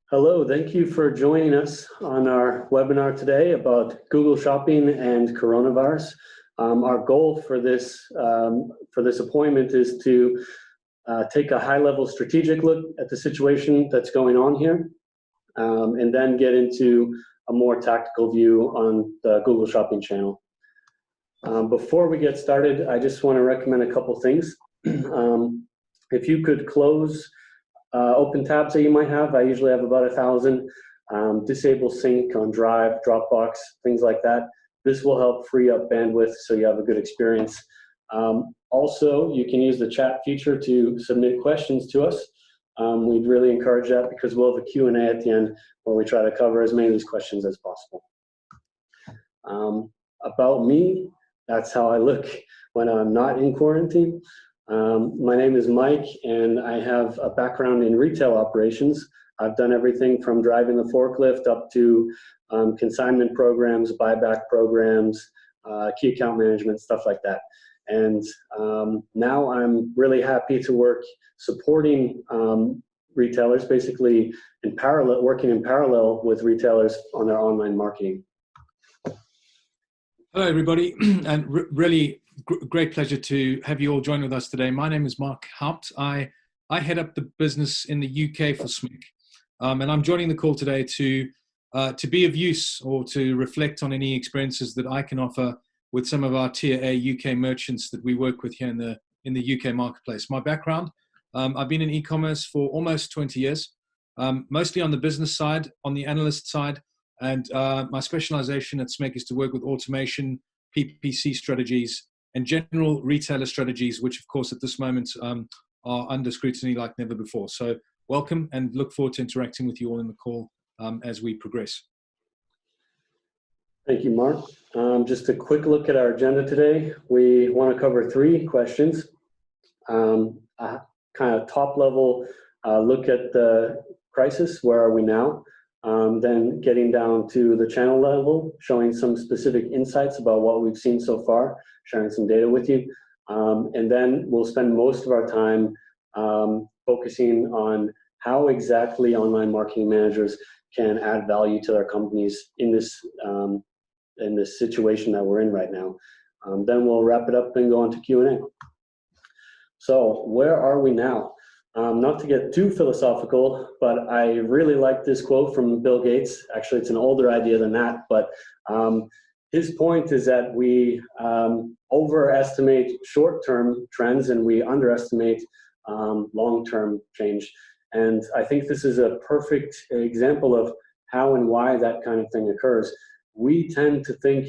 Hello, thank you for joining us on our webinar today about Google Shopping and coronavirus. Our goal for this appointment is to take a high-level strategic look at the situation that's going on here, and then get into a more tactical view on the Google Shopping channel. Before we get started, I just want to recommend a couple things. If you could close open tabs that you might have. I usually have about 1,000. Disable sync on Drive, Dropbox, things like that. This will help free up bandwidth so you have a good experience. Also, you can use the chat feature to submit questions to us. We'd really encourage that because we'll have a Q&A at the end where we try to cover as many of these questions as possible. About me, that's how I look when I'm not in quarantine. My name is Mike, and I have a background in retail operations. I've done everything from driving the forklift up to consignment programs, buyback programs, key account management, stuff like that. And now I'm really happy to work supporting retailers, basically in parallel, working in parallel with retailers on their online marketing. Hello, everybody, and really great pleasure to have you all join with us today. My name is Mark Haupt. I head up the business in the UK for SMIC, and I'm joining the call today to be of use or to reflect on any experiences that I can offer with some of our Tier A UK merchants that we work with here in the UK marketplace. My background, I've been in e-commerce for almost 20 years, mostly on the business side, on the analyst side, and my specialization at SMIC is to work with automation, PPC strategies, and general retailer strategies, which of course at this moment are under scrutiny like never before. So welcome, and look forward to interacting with you all in the call as we progress. Thank you, Mark. Just a quick look at our agenda today. We want to cover 3 questions. A kind of top level look at the crisis, where are we now? Then getting down to the channel level, showing some specific insights about what we've seen so far, sharing some data with you. And then we'll spend most of our time focusing on how exactly online marketing managers can add value to their companies in this situation that we're in right now. Then we'll wrap it up and go on to Q&A. So where are we now? Not to get too philosophical, but I really like this quote from Bill Gates. Actually, it's an older idea than that, but his point is that we overestimate short-term trends and we underestimate long-term change. And I think this is a perfect example of how and why that kind of thing occurs. We tend to think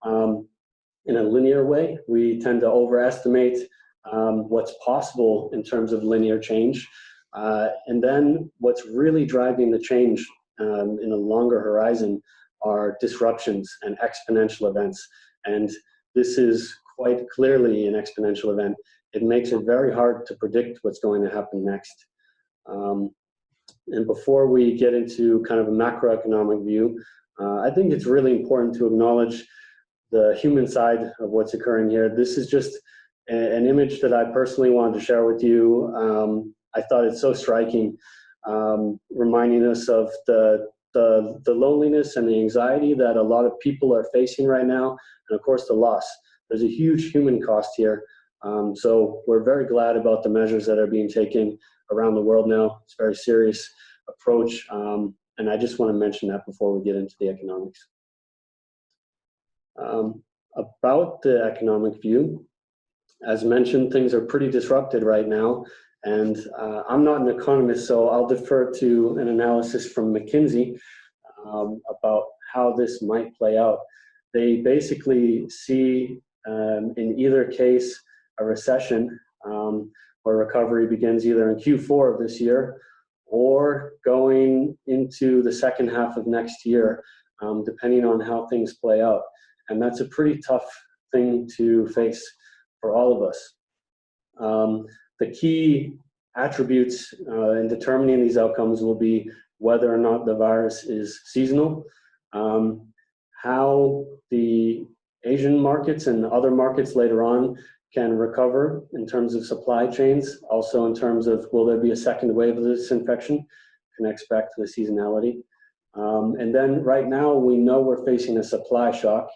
in a linear way. We tend to overestimate what's possible in terms of linear change. And then what's really driving the change in a longer horizon are disruptions and exponential events. And this is quite clearly an exponential event. It makes it very hard to predict what's going to happen next. And before we get into kind of a macroeconomic view, I think it's really important to acknowledge the human side of what's occurring here. This is just an image that I personally wanted to share with you. I thought it's so striking, reminding us of the loneliness and the anxiety that a lot of people are facing right now, and of course the loss. There's a huge human cost here. So we're very glad about the measures that are being taken around the world now. It's a very serious approach, and I just want to mention that before we get into the economics. About the economic view, as mentioned, things are pretty disrupted right now, and I'm not an economist, so I'll defer to an analysis from McKinsey about how this might play out. They basically see, in either case, a recession where recovery begins either in Q4 of this year or going into the second half of next year, depending on how things play out. And that's a pretty tough thing to face for all of us. The key attributes in determining these outcomes will be whether or not the virus is seasonal, how the Asian markets and other markets later on can recover in terms of supply chains, also in terms of will there be a second wave of this infection, connects back to the seasonality. And then right now we know we're facing a supply shock,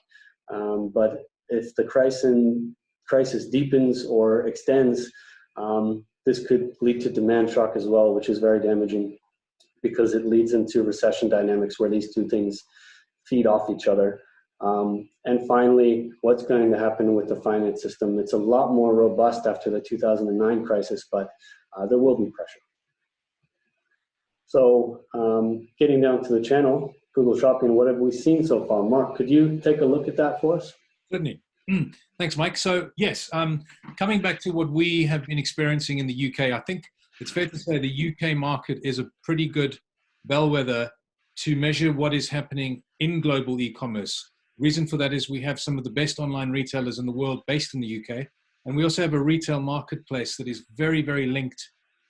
but if the crisis deepens or extends, this could lead to demand shock as well, which is very damaging because it leads into recession dynamics where these two things feed off each other. And finally, what's going to happen with the finance system? It's a lot more robust after the 2009 crisis, but there will be pressure. So getting down to the channel, Google Shopping, what have we seen so far? Mark, could you take a look at that for us? Certainly. Thanks, Mike. So yes, coming back to what we have been experiencing in the UK, I think it's fair to say the UK market is a pretty good bellwether to measure what is happening in global e-commerce. Reason for that is we have some of the best online retailers in the world based in the UK, and we also have a retail marketplace that is very, very linked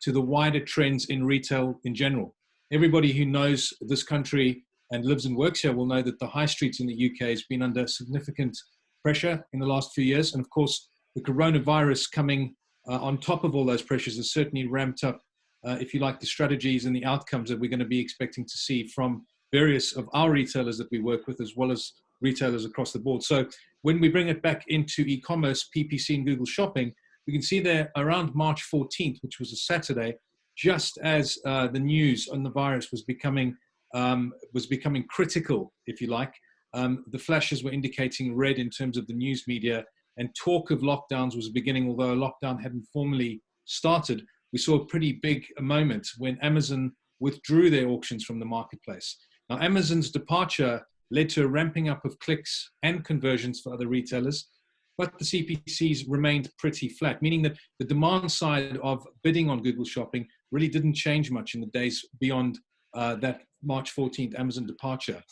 to the wider trends in retail in general. Everybody who knows this country and lives and works here will know that the high streets in the UK has been under significant pressure in the last few years. And of course, the coronavirus coming on top of all those pressures has certainly ramped up, if you like, the strategies and the outcomes that we're going to be expecting to see from various of our retailers that we work with, as well as retailers across the board. So when we bring it back into e-commerce, PPC and Google Shopping, we can see there around March 14th, which was a Saturday, just as the news on the virus was becoming critical, if you like. The flashes were indicating red in terms of the news media, and talk of lockdowns was beginning, although a lockdown hadn't formally started. We saw a pretty big moment when Amazon withdrew their auctions from the marketplace. Now, Amazon's departure led to a ramping up of clicks and conversions for other retailers, but the CPCs remained pretty flat, meaning that the demand side of bidding on Google Shopping really didn't change much in the days beyond that March 14th Amazon departure.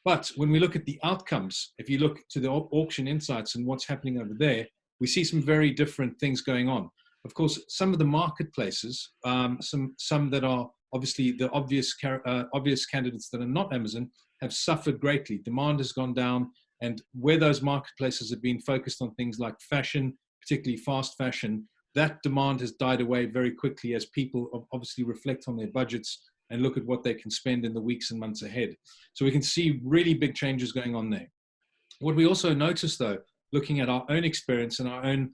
But when we look at the outcomes, if you look to the auction insights and what's happening over there, we see some very different things going on. Of course, some of the marketplaces, some that are obviously the obvious candidates that are not Amazon, have suffered greatly. Demand has gone down, and where those marketplaces have been focused on things like fashion, particularly fast fashion, that demand has died away very quickly as people obviously reflect on their budgets and look at what they can spend in the weeks and months ahead. So we can see really big changes going on there. What we also noticed, though, looking at our own experience and our own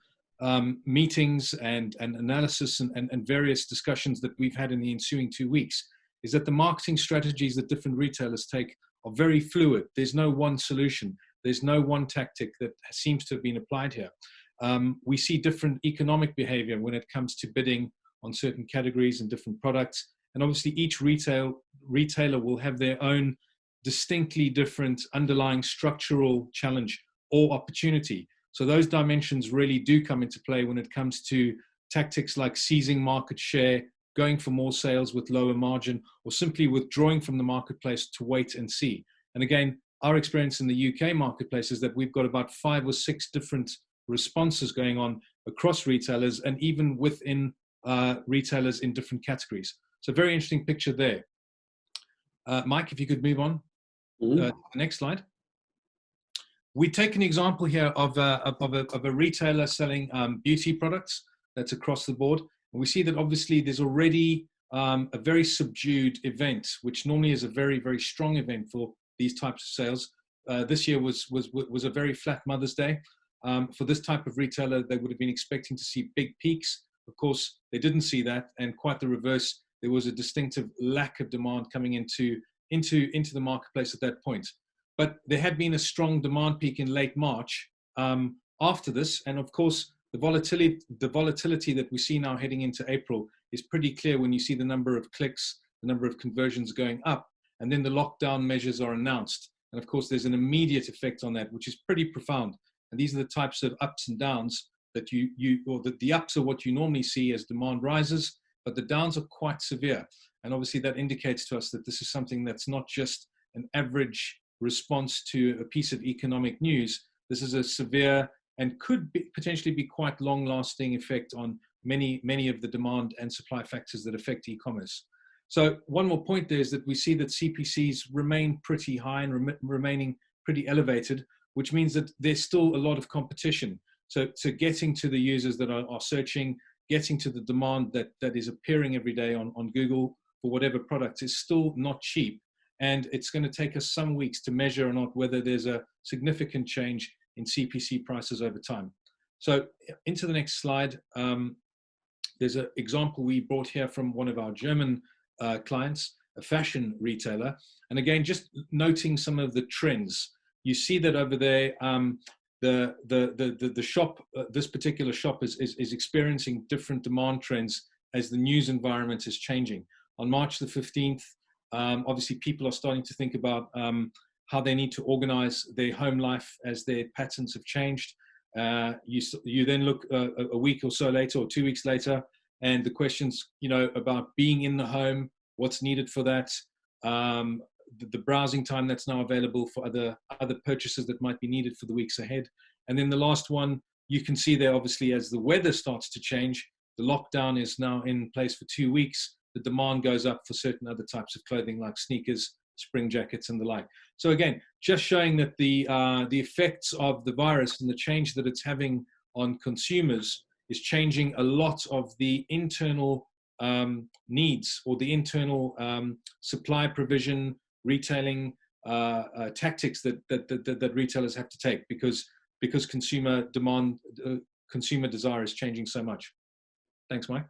meetings and analysis and various discussions that we've had in the ensuing 2 weeks, is that the marketing strategies that different retailers take are very fluid. There's no one solution. There's no one tactic that seems to have been applied here. We see different economic behavior when it comes to bidding on certain categories and different products. And obviously each retailer will have their own distinctly different underlying structural challenge or opportunity. So those dimensions really do come into play when it comes to tactics like seizing market share, going for more sales with lower margin, or simply withdrawing from the marketplace to wait and see. And again, our experience in the UK marketplace is that we've got about 5 or 6 different responses going on across retailers and even within retailers in different categories. So very interesting picture there. Mike, if you could move on to the next slide. We take an example here of a retailer selling beauty products that's across the board. And we see that obviously there's already a very subdued event, which normally is a very, very strong event for these types of sales. This year was a very flat Mother's Day. For this type of retailer, they would have been expecting to see big peaks. Of course, they didn't see that, and quite the reverse. There was a distinctive lack of demand coming into the marketplace at that point. But there had been a strong demand peak in late March after this, and of course, the volatility that we see now heading into April is pretty clear when you see the number of clicks, the number of conversions going up, and then the lockdown measures are announced. And of course, there's an immediate effect on that, which is pretty profound. And these are the types of ups and downs that the ups are what you normally see as demand rises, but the downs are quite severe. And obviously that indicates to us that this is something that's not just an average response to a piece of economic news. This is a severe and could potentially be quite long-lasting effect on many of the demand and supply factors that affect e-commerce. So one more point there is that we see that CPCs remain pretty high and remaining pretty elevated, which means that there's still a lot of competition. So getting to the users that are searching, getting to the demand that is appearing every day on Google for whatever product is still not cheap. And it's going to take us some weeks to measure or not whether there's a significant change in CPC prices over time. So into the next slide, there's an example we brought here from one of our German clients, a fashion retailer. And again, just noting some of the trends. You see that over there, the shop, this particular shop is experiencing different demand trends as the news environment is changing. On March the 15th, obviously people are starting to think about how they need to organize their home life as their patterns have changed. You then look a week or so later, or 2 weeks later, and the questions, about being in the home, what's needed for that, the browsing time that's now available for other purchases that might be needed for the weeks ahead. And then the last one, you can see there, obviously, as the weather starts to change, the lockdown is now in place for 2 weeks. The demand goes up for certain other types of clothing like sneakers, spring jackets, and the like. So again, just showing that the effects of the virus and the change that it's having on consumers is changing a lot of the internal needs, or the internal supply provision, retailing tactics that retailers have to take because consumer demand, consumer desire is changing so much. Thanks, Mike.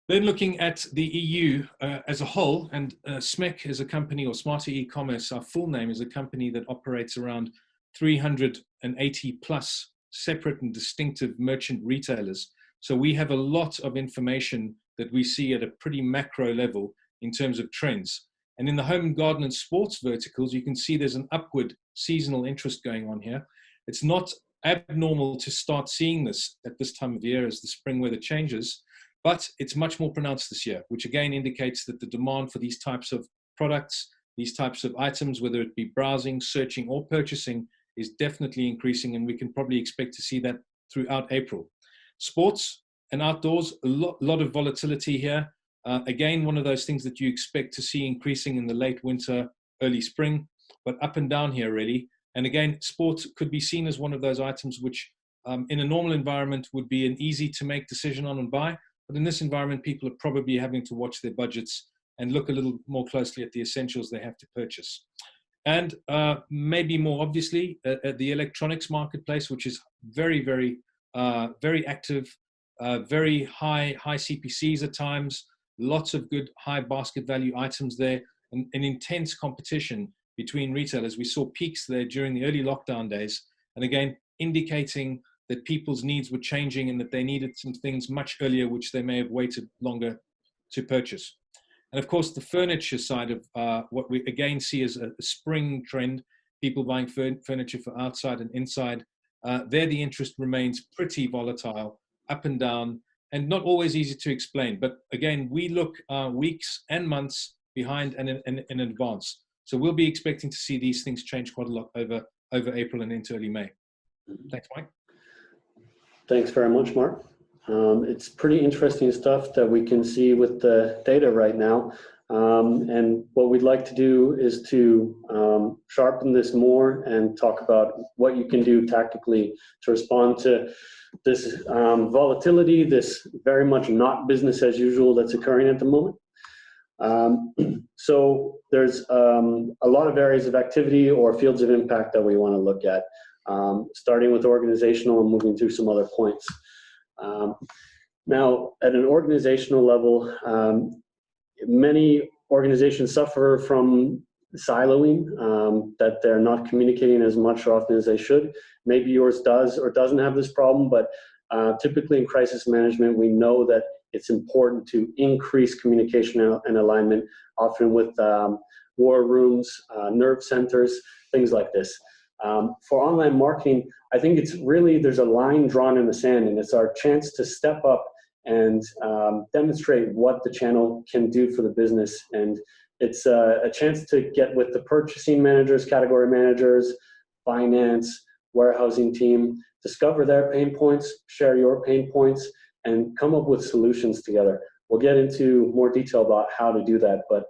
Then looking at the EU as a whole, and SMEC is a company, or Smarter E-commerce, our full name, is a company that operates around 380 plus separate and distinctive merchant retailers. So we have a lot of information that we see at a pretty macro level in terms of trends. And in the home and garden and sports verticals, you can see there's an upward seasonal interest going on here. It's not abnormal to start seeing this at this time of year as the spring weather changes, but it's much more pronounced this year, which again indicates that the demand for these types of products, these types of items, whether it be browsing, searching, or purchasing, is definitely increasing, and we can probably expect to see that throughout April. Sports and outdoors, a lot of volatility here. Again, one of those things that you expect to see increasing in the late winter, early spring, but up and down here really. And again, sports could be seen as one of those items which in a normal environment would be an easy to make decision on and buy. But in this environment, people are probably having to watch their budgets and look a little more closely at the essentials they have to purchase. And maybe more obviously, at the electronics marketplace, which is very, very, very active, very high CPCs at times, lots of good high basket value items there, and an intense competition between retailers. We saw peaks there during the early lockdown days, and again, indicating that people's needs were changing and that they needed some things much earlier, which they may have waited longer to purchase. And of course, the furniture side of what we again see as a spring trend, people buying furniture for outside and inside, there the interest remains pretty volatile, up and down, and not always easy to explain. But again, we look weeks and months behind and in advance. So we'll be expecting to see these things change quite a lot over April and into early May. Thanks, Mike. Thanks very much, Mark. It's pretty interesting stuff that we can see with the data right now. And what we'd like to do is to sharpen this more and talk about what you can do tactically to respond to this volatility, this very much not business as usual that's occurring at the moment. So there's a lot of areas of activity or fields of impact that we want to look at, starting with organizational and moving through some other points. Now, at an organizational level, many organizations suffer from siloing, that they're not communicating as much or often as they should. Maybe yours does or doesn't have this problem, but typically in crisis management, we know that it's important to increase communication and alignment, often with war rooms, nerve centers, things like this. For online marketing, I think it's really, there's a line drawn in the sand, and it's our chance to step up and demonstrate what the channel can do for the business. And it's a chance to get with the purchasing managers, category managers, finance, warehousing team, discover their pain points, share your pain points, and come up with solutions together. We'll get into more detail about how to do that, but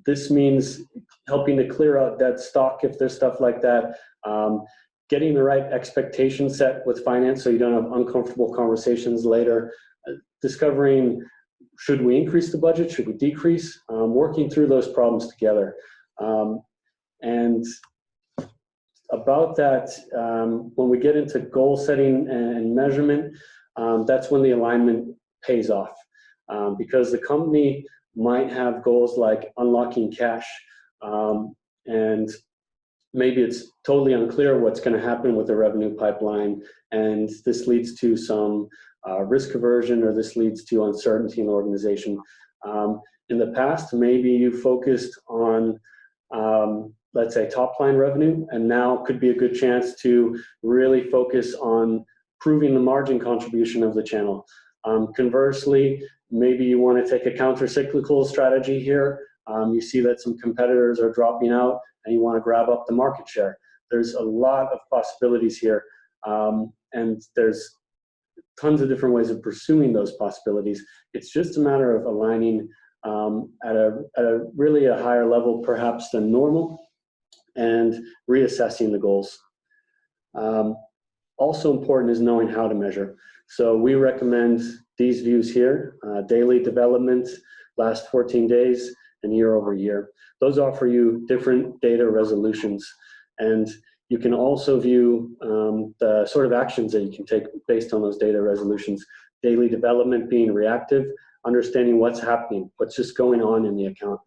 this means helping to clear out dead stock if there's stuff like that, getting the right expectation set with finance so you don't have uncomfortable conversations later, discovering should we increase the budget? Should we decrease? Working through those problems together. And about that, when we get into goal setting and measurement, that's when the alignment pays off. Because the company might have goals like unlocking cash, and maybe it's totally unclear what's going to happen with the revenue pipeline, and this leads to some risk aversion, or this leads to uncertainty in the organization. In the past, maybe you focused on, let's say, top line revenue, and now could be a good chance to really focus on proving the margin contribution of the channel. Conversely, maybe you want to take a counter-cyclical strategy here. You see that some competitors are dropping out and you want to grab up the market share. There's a lot of possibilities here, and there's tons of different ways of pursuing those possibilities. It's just a matter of aligning at a really a higher level perhaps than normal, and reassessing the goals. Also important is knowing how to measure. So we recommend these views here: daily development, last 14 days, and year over year. Those offer you different data resolutions, and you can also view the sort of actions that you can take based on those data resolutions. Daily development being reactive, understanding what's happening, what's just going on in the account.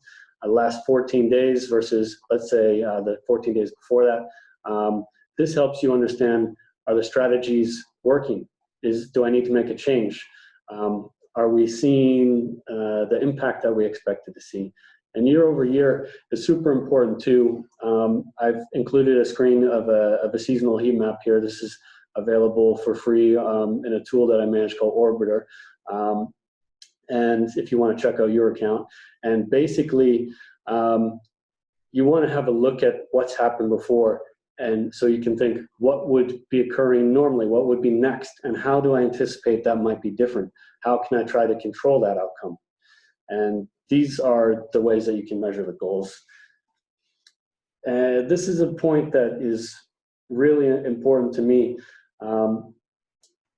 Last 14 days versus, let's say, the 14 days before that. This helps you understand, are the strategies working? Do I need to make a change? Are we seeing the impact that we expected to see? And year over year is super important too. I've included a screen of a seasonal heat map here. This is available for free in a tool that I manage called Orbiter. And if you want to check out your account, and basically you want to have a look at what's happened before, and so you can think, what would be occurring normally, what would be next, and how do I anticipate that might be different? How can I try to control that outcome? And these are the ways that you can measure the goals. This is a point that is really important to me.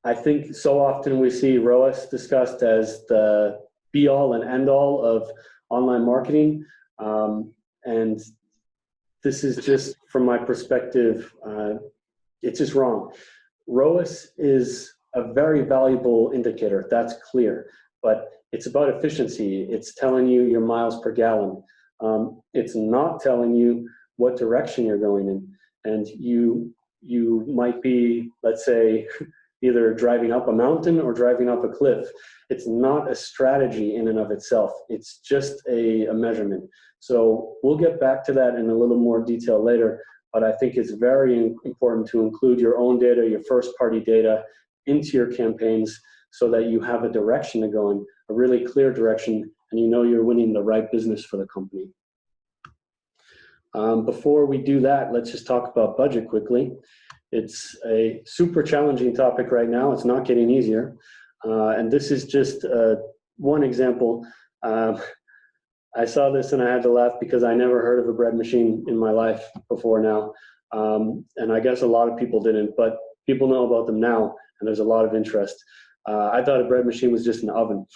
I think so often we see ROAS discussed as the be-all and end-all of online marketing, and this is just, from my perspective, it's just wrong. ROAS is a very valuable indicator, that's clear, but it's about efficiency. It's telling you your miles per gallon. It's not telling you what direction you're going in, and you might be, let's say, either driving up a mountain or driving up a cliff. It's not a strategy in and of itself. It's just a measurement. So we'll get back to that in a little more detail later, but I think it's very important to include your own data, your first-party data, into your campaigns so that you have a direction to go in, a really clear direction, and you know you're winning the right business for the company. Before we do that, let's just talk about budget quickly. It's a super challenging topic right now. It's not getting easier. And this is just one example. I saw this and I had to laugh because I never heard of a bread machine in my life before now. And I guess a lot of people didn't, but people know about them now, and there's a lot of interest. I thought a bread machine was just an oven.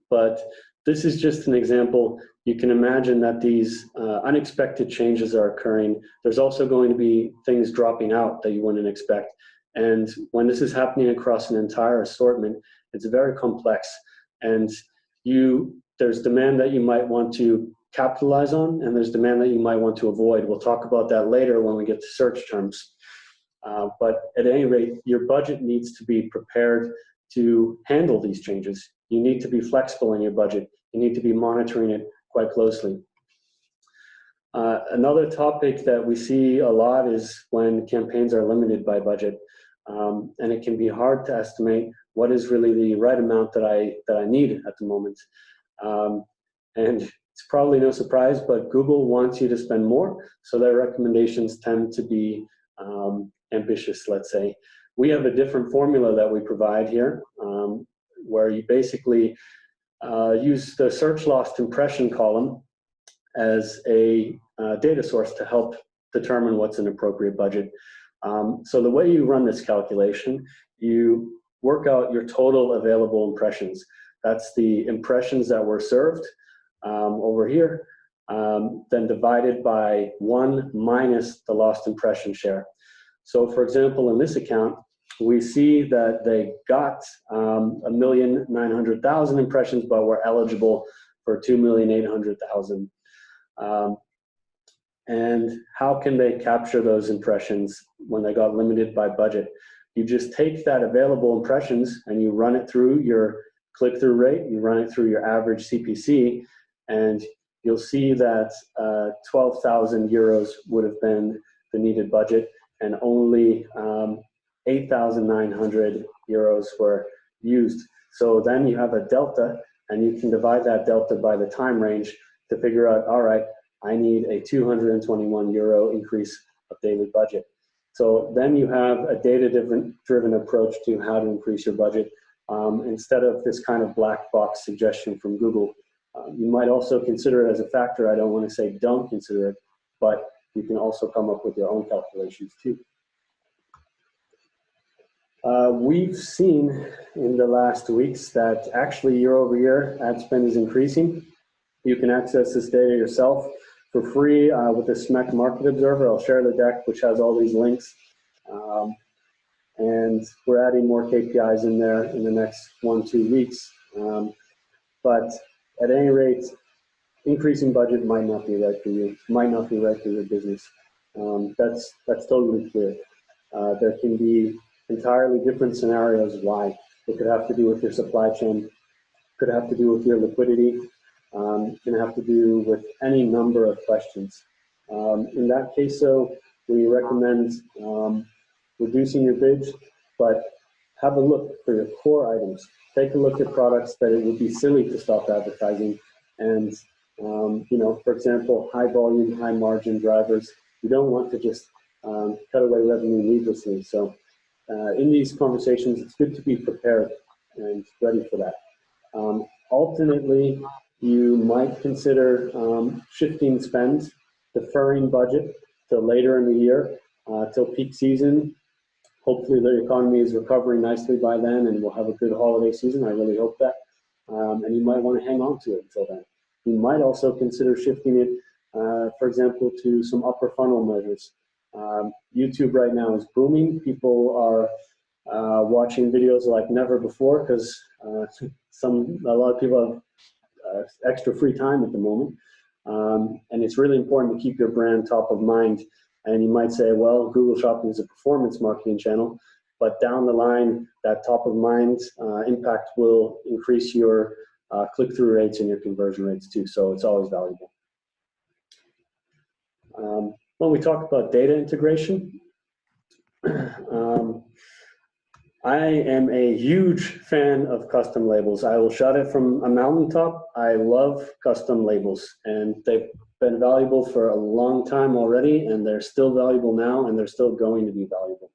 But this is just an example. You can imagine that these unexpected changes are occurring. There's also going to be things dropping out that you wouldn't expect. And when this is happening across an entire assortment, it's very complex. And there's demand that you might want to capitalize on, and there's demand that you might want to avoid. We'll talk about that later when we get to search terms. But at any rate, your budget needs to be prepared to handle these changes. You need to be flexible in your budget. You need to be monitoring it quite closely. Another topic that we see a lot is when campaigns are limited by budget. And it can be hard to estimate what is really the right amount that I need at the moment. And it's probably no surprise, but Google wants you to spend more, so their recommendations tend to be ambitious, let's say. We have a different formula that we provide here, where you basically use the search lost impression column as a data source to help determine what's an appropriate budget. So the way you run this calculation, you work out your total available impressions. That's the impressions that were served over here, then divided by 1 minus the lost impression share. So for example, in this account, we see that they got 1,900,000 impressions, but were eligible for 2,800,000. And how can they capture those impressions when they got limited by budget? You just take that available impressions and you run it through your click-through rate, you run it through your average CPC, and you'll see that 12,000 euros would have been the needed budget, and only 8,900 euros were used. So then you have a delta, and you can divide that delta by the time range to figure out, all right, I need a 221 euro increase of daily budget. So then you have a data-driven approach to how to increase your budget, instead of this kind of black box suggestion from Google. You might also consider it as a factor. I don't want to say don't consider it, but you can also come up with your own calculations too. We've seen in the last weeks that actually year over year ad spend is increasing. You can access this data yourself for free with the SMEC Market Observer. I'll share the deck, which has all these links. And we're adding more KPIs in there in the next 1-2 weeks. But at any rate, increasing budget might not be right for you, might not be right for your business. That's totally clear. There can be entirely different scenarios why. It could have to do with your supply chain, could have to do with your liquidity, can have to do with any number of questions. In that case, though, we recommend reducing your bids, but have a look for your core items. Take a look at products that it would be silly to stop advertising, and for example, high volume, high margin drivers. You don't want to just cut away revenue needlessly. So in these conversations, it's good to be prepared and ready for that. Alternately, you might consider shifting spend, deferring budget till later in the year, till peak season. Hopefully the economy is recovering nicely by then and we'll have a good holiday season. I really hope that. And you might want to hang on to it until then. You might also consider shifting it, for example, to some upper funnel measures. YouTube right now is booming. People are watching videos like never before because a lot of people have extra free time at the moment. And it's really important to keep your brand top of mind. And you might say, well, Google Shopping is a performance marketing channel, but down the line, that top of mind impact will increase your click-through rates and your conversion rates too. So it's always valuable. When we talk about data integration, I am a huge fan of custom labels. I will shout it from a mountaintop. I love custom labels, and they've been valuable for a long time already, and they're still valuable now, and they're still going to be valuable.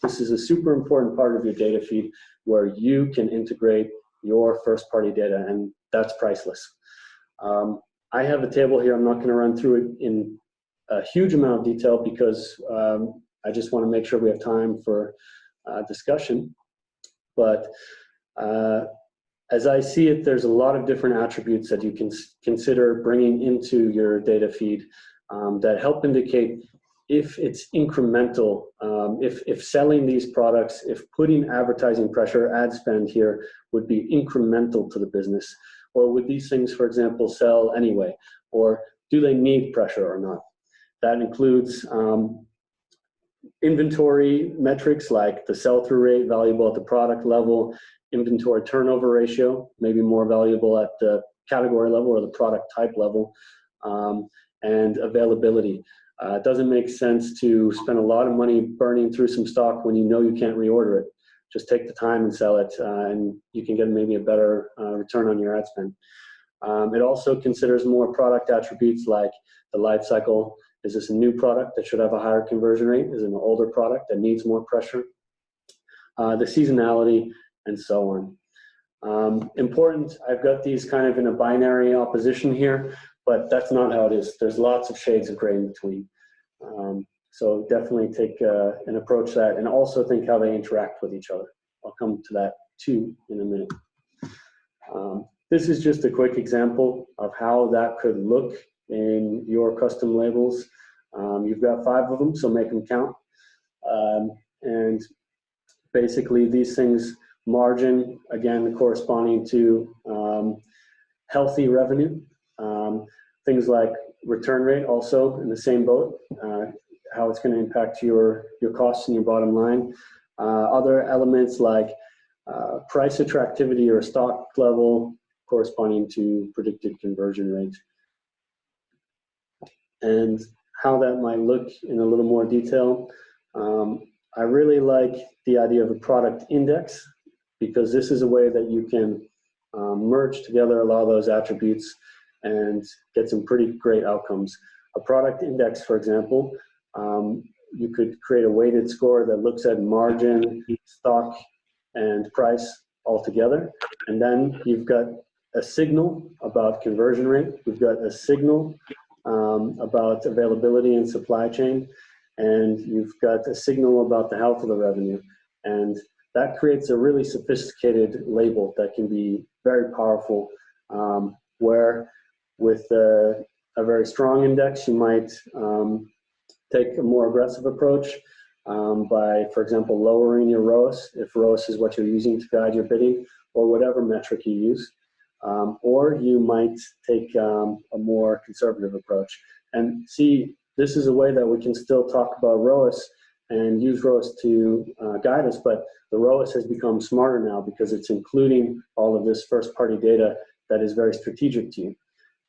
This is a super important part of your data feed where you can integrate your first-party data, and that's priceless. I have a table here. I'm not going to run through it in a huge amount of detail because I just want to make sure we have time for discussion. But as I see it, there's a lot of different attributes that you can consider bringing into your data feed that help indicate if it's incremental, if selling these products, if putting advertising pressure, ad spend here would be incremental to the business, or would these things, for example, sell anyway, or do they need pressure or not? That includes inventory metrics like the sell-through rate, valuable at the product level, inventory turnover ratio, maybe more valuable at the category level or the product type level, and availability. It doesn't make sense to spend a lot of money burning through some stock when you know you can't reorder it. Just take the time and sell it, and you can get maybe a better return on your ad spend. It also considers more product attributes like the life cycle. Is this a new product that should have a higher conversion rate? Is it an older product that needs more pressure? The seasonality, and so on. Important, I've got these kind of in a binary opposition here, but that's not how it is. There's lots of shades of gray in between. So definitely take an approach to that, and also think how they interact with each other. I'll come to that too in a minute. This is just a quick example of how that could look in your custom labels. You've got 5 of them, so make them count. And basically these things, margin, again, corresponding to healthy revenue. Things like return rate, also in the same boat, how it's going to impact your costs and your bottom line. Other elements like price attractivity or stock level corresponding to predicted conversion rate. And how that might look in a little more detail. I really like the idea of a product index, because this is a way that you can merge together a lot of those attributes and get some pretty great outcomes. A product index, for example, you could create a weighted score that looks at margin, stock, and price all together. And then you've got a signal about conversion rate. We've got a signal about availability and supply chain. And you've got a signal about the health of the revenue. And that creates a really sophisticated label that can be very powerful, where with a very strong index, you might take a more aggressive approach by, for example, lowering your ROAS, if ROAS is what you're using to guide your bidding, or whatever metric you use. Or you might take a more conservative approach. And see, this is a way that we can still talk about ROAS and use ROAS to guide us, but the ROAS has become smarter now because it's including all of this first-party data that is very strategic to you.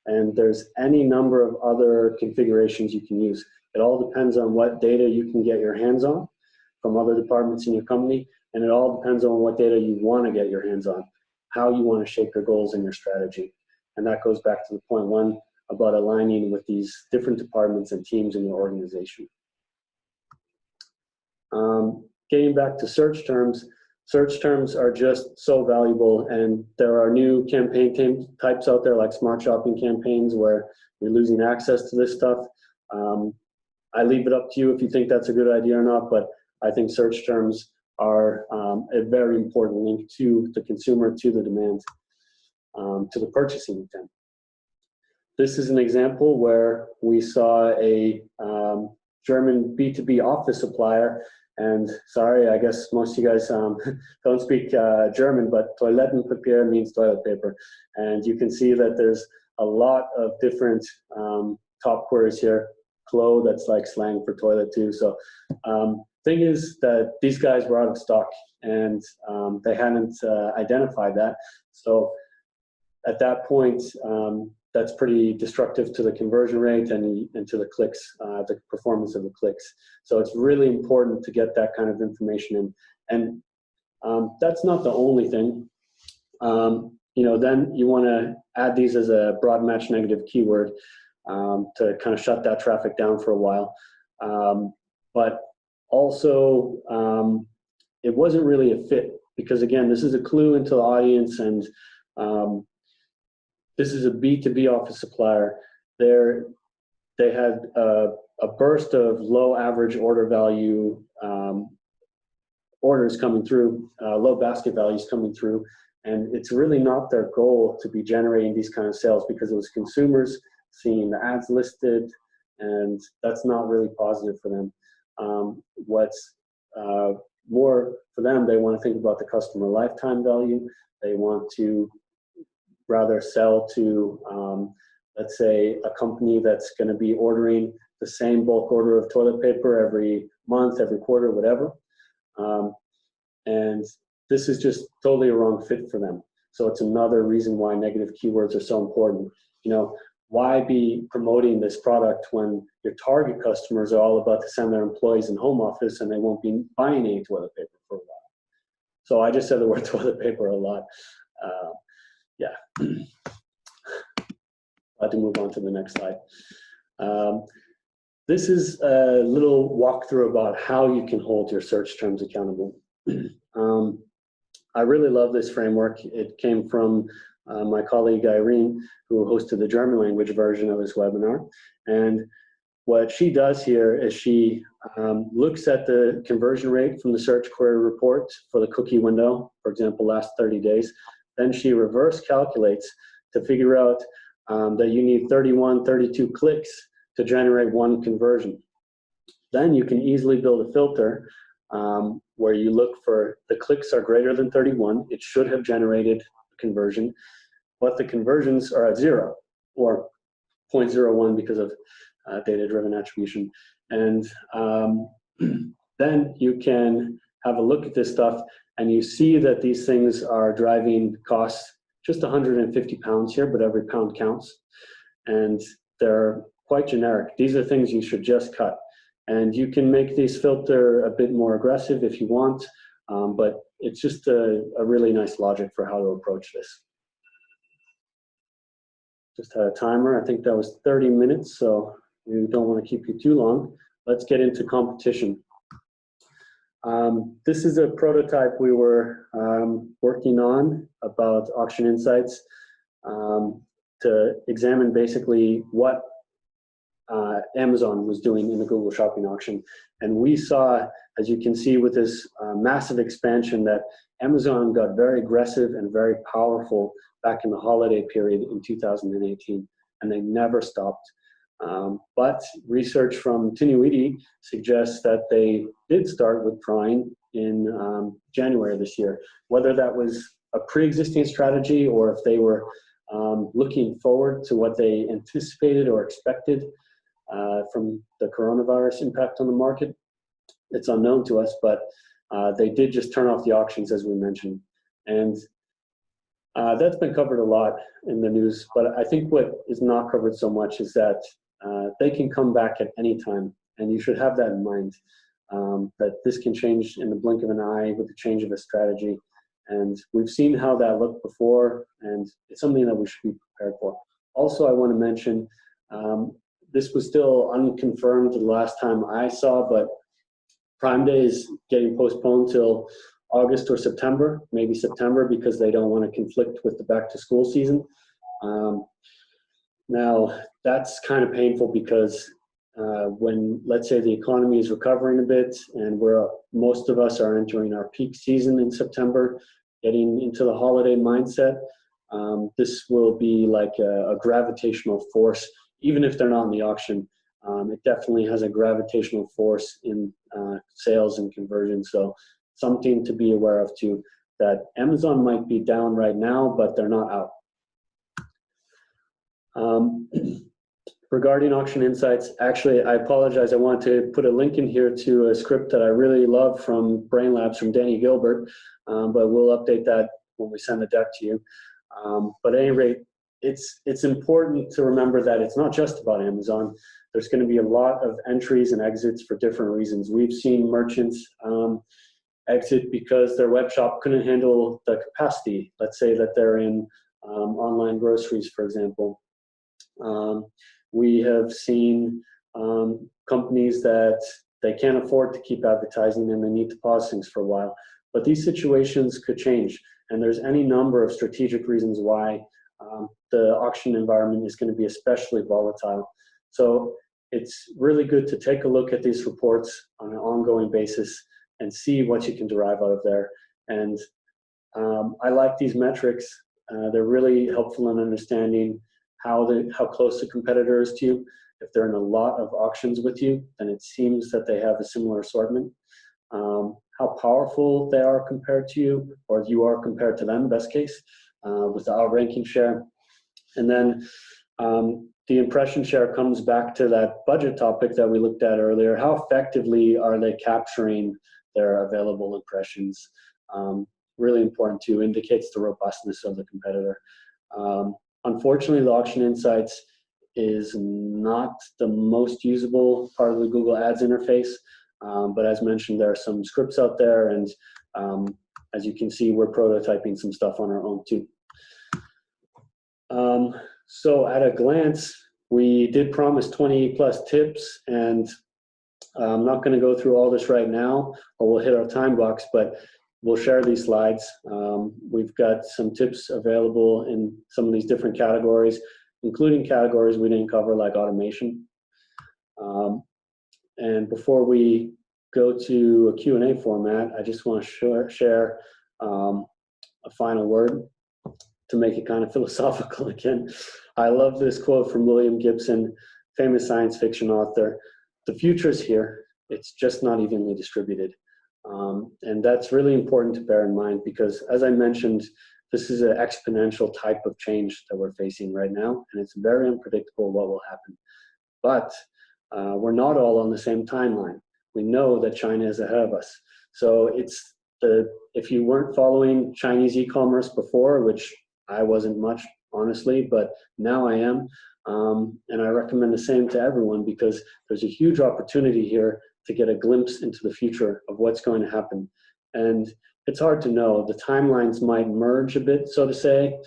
And there's any number of other configurations you can use. It all depends on what data you can get your hands on from other departments in your company, and it all depends on what data you want to get your hands on, how you want to shape your goals and your strategy. And that goes back to the point 1 about aligning with these different departments and teams in your organization. Getting back to search terms are just so valuable, and there are new campaign types out there like smart shopping campaigns where you're losing access to this stuff. I leave it up to you if you think that's a good idea or not, but I think search terms are a very important link to the consumer, to the demand, to the purchasing intent. This is an example where we saw a German B2B office supplier, and sorry, I guess most of you guys don't speak German, but Toilettenpapier means toilet paper. And you can see that there's a lot of different top queries here. Clo, that's like slang for toilet too. So thing is that these guys were out of stock, and they hadn't identified that. So at that point, that's pretty destructive to the conversion rate and to the clicks, the performance of the clicks. So it's really important to get that kind of information in. And that's not the only thing. Then you want to add these as a broad match negative keyword to kind of shut that traffic down for a while. But also, it wasn't really a fit because, again, this is a clue into the audience, and this is a B2B office supplier. They had a burst of low average order value orders coming through, low basket values coming through, and it's really not their goal to be generating these kind of sales because it was consumers seeing the ads listed, and that's not really positive for them. What's more for them, they want to think about the customer lifetime value. They want to rather sell to, let's say, a company that's going to be ordering the same bulk order of toilet paper every month, every quarter, whatever. And this is just totally a wrong fit for them. So it's another reason why negative keywords are so important. Why be promoting this product when your target customers are all about to send their employees in home office and they won't be buying any toilet paper for a while? So I just said the word toilet paper a lot. Yeah. Glad to move on to the next slide. This is a little walkthrough about how you can hold your search terms accountable. I really love this framework. It came from my colleague Irene, who hosted the German language version of this webinar. And what she does here is she looks at the conversion rate from the search query report for the cookie window, for example, last 30 days. Then she reverse calculates to figure out that you need 31, 32 clicks to generate one conversion. Then you can easily build a filter where you look for the clicks are greater than 31. It should have generated a conversion, but the conversions are at 0 or 0.01 because of data-driven attribution. And then you can have a look at this stuff, and you see that these things are driving costs just 150 pounds here, but every pound counts. And they're quite generic. These are things you should just cut. And you can make these filter a bit more aggressive if you want, but it's just a really nice logic for how to approach this. Just had a timer. I think that was 30 minutes, so we don't want to keep you too long. Let's get into competition. This is a prototype we were working on about Auction Insights to examine basically what Amazon was doing in the Google Shopping auction. And we saw, as you can see with this massive expansion, that Amazon got very aggressive and very powerful back in the holiday period in 2018, and they never stopped. But research from Tinuiti suggests that they did start withdrawing in January of this year. Whether that was a pre-existing strategy or if they were looking forward to what they anticipated or expected from the coronavirus impact on the market, it's unknown to us, but they did just turn off the auctions, as we mentioned. And that's been covered a lot in the news, but I think what is not covered so much is that they can come back at any time, and you should have that in mind, that this can change in the blink of an eye with the change of a strategy. And we've seen how that looked before, and it's something that we should be prepared for. Also, I want to mention, this was still unconfirmed the last time I saw, but Prime Day is getting postponed till August or September, maybe September, because they don't want to conflict with the back-to-school season. Now, that's kind of painful because when, let's say, the economy is recovering a bit and most of us are entering our peak season in September, getting into the holiday mindset, this will be like a gravitational force. Even if they're not in the auction, it definitely has a gravitational force in sales and conversion. So something to be aware of too, that Amazon might be down right now, but they're not out. Regarding Auction Insights, actually, I apologize. I want to put a link in here to a script that I really love from Brain Labs from Danny Gilbert, but we'll update that when we send the deck to you. But at any rate, it's important to remember that it's not just about Amazon. There's going to be a lot of entries and exits for different reasons. We've seen merchants exit because their web shop couldn't handle the capacity. Let's say that they're in online groceries, for example. We have seen companies that they can't afford to keep advertising and they need to pause things for a while. But these situations could change, and there's any number of strategic reasons why the auction environment is going to be especially volatile. So it's really good to take a look at these reports on an ongoing basis and see what you can derive out of there. And I like these metrics. They're really helpful in understanding how close the competitor is to you. If they're in a lot of auctions with you, then it seems that they have a similar assortment. How powerful they are compared to you, or you are compared to them, best case, with the outranking share. And then the impression share comes back to that budget topic that we looked at earlier. How effectively are they capturing their available impressions? Really important too, indicates the robustness of the competitor. Unfortunately, the Auction Insights is not the most usable part of the Google Ads interface, but as mentioned, there are some scripts out there, and as you can see, we're prototyping some stuff on our own too. So at a glance, we did promise 20 plus tips, and I'm not going to go through all this right now, or we'll hit our time box, but we'll share these slides. We've got some tips available in some of these different categories, including categories we didn't cover, like automation. And before we go to a Q&A format, I just want to share a final word. to make it kind of philosophical again, I love this quote from William Gibson, famous science fiction author. The future is here. It's just not evenly distributed. And that's really important to bear in mind because, as I mentioned, this is an exponential type of change that we're facing right now, and it's very unpredictable what will happen. But we're not all on the same timeline. We know that China is ahead of us. So if you weren't following Chinese e-commerce before, which I wasn't much, honestly, but now I am, and I recommend the same to everyone because there's a huge opportunity here to get a glimpse into the future of what's going to happen. And it's hard to know. The timelines might merge a bit, so to say,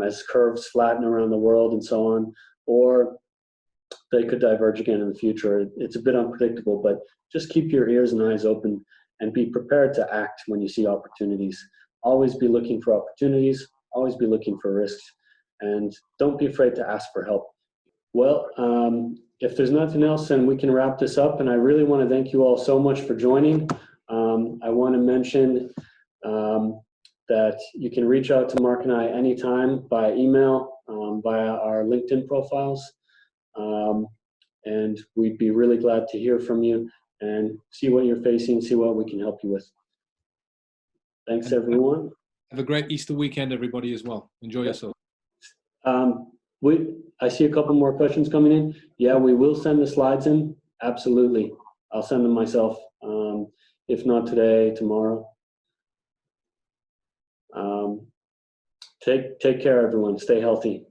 as curves flatten around the world and so on, or they could diverge again in the future. It's a bit unpredictable, but just keep your ears and eyes open and be prepared to act when you see opportunities. Always be looking for opportunities, always be looking for risks, and don't be afraid to ask for help. Well, if there's nothing else, then we can wrap this up, and I really want to thank you all so much for joining. I want to mention that you can reach out to Mark and I anytime by email, via our LinkedIn profiles. And we'd be really glad to hear from you and see what you're facing, see what we can help you with. Thanks, everyone. Have a great Easter weekend, everybody, as well. Enjoy yourself. I see a couple more questions coming in. Yeah, we will send the slides in. Absolutely. I'll send them myself. If not today, tomorrow. Take care, everyone. Stay healthy.